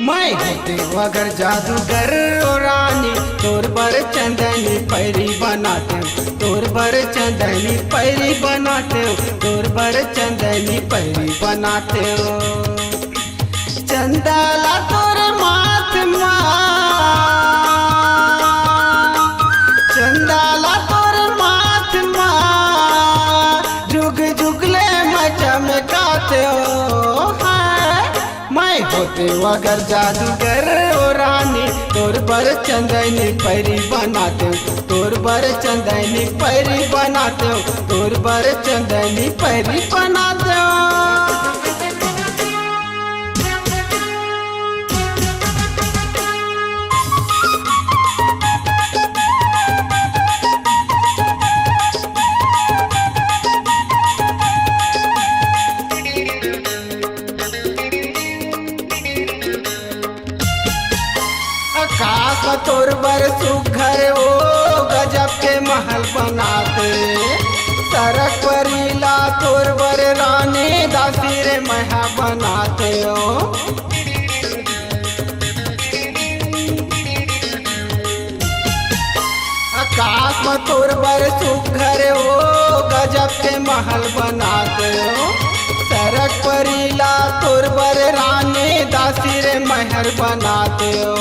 मैं होते अगर जादूगर ओ रानी तोर बर चंदनी पैरी बनाते तोर बर चंदनी पैरी बनाते तोर बर चंदनी पैरी बनाते चंदला तोर माथ चंदला तोर माथ जुग जुगले चमकाते हो मैं होते अगर जादूगर ओ रानी तोर बर चंदनी पैरी बनाते तोर बर चंदनी पैरी बनाते तोर बर चंदनी पैरी बनाते आकाश तोर बर सुघर ओ गजब के महल बनाते सड़क परिला तोर बर रानी दासी रे महा बनाते हो आकाश में तोर बर सुघर ओ गजब के महल बनाते हो सड़क परिला तोर बर रानी दासी रे महर बनाते हो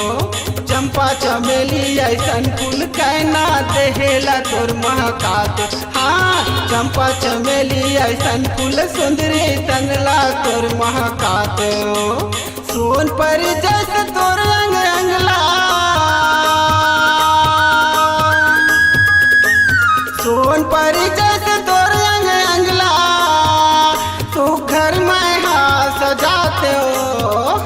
चंपा चमेली ऐसन फूल कहना देहेला तोर महकात हाँ चंपा चमेली ऐसन फूल सुंदरी तनला तोर महकात हो सोन पर जैसे तोर रंग अंगला सोन पर जैसे तोर रंग अंगला तू घर में हाँ सजाते हो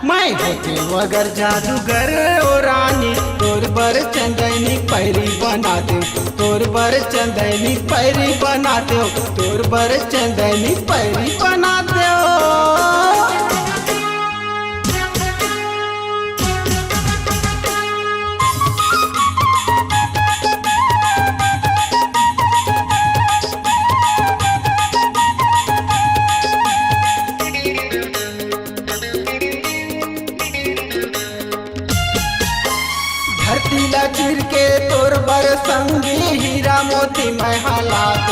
मैं होते अगर जादूगर ओ रानी तोर बर चंदनी पैरी बनाते तोर बर चंदनी पैरी बनाते तोर बर चंदनी पैरी बनाते चिर के तोर बर संगी हीरा मोती मैं हालात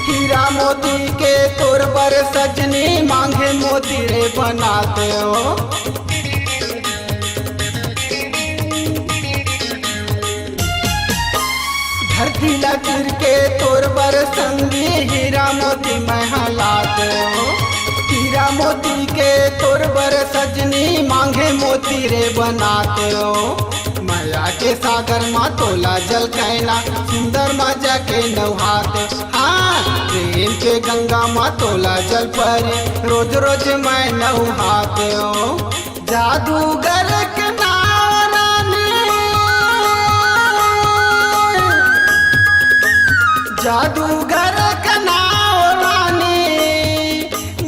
हीरा मोती के तोर बर सजनी मांगे मोती रे बनाते हो धरती लकीर के तोर बर संगी हीरा मोती मैं हालात हीरा मोती के तोर बर सजनी मांगे मोती रे बनाते हो माया के सागर मा तोला जल कहना सुंदर मजा के नौहात हाँ प्रेम के गंगा मा तोला जल पर रोज रोज मैं नौहात हो जादूगर के नाव रानी जादूगर के नाव रानी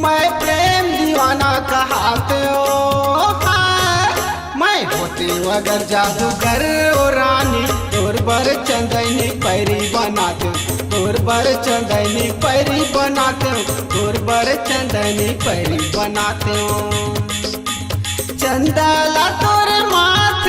मैं प्रेम दीवाना कहाते हो अगर जादूगर ओ रानी तोर बर चंदनी पैरी बनाते तोर बर चंदनी पैरी बनाते तोर बर चंदनी पैरी बनाते चंदला तोर माथ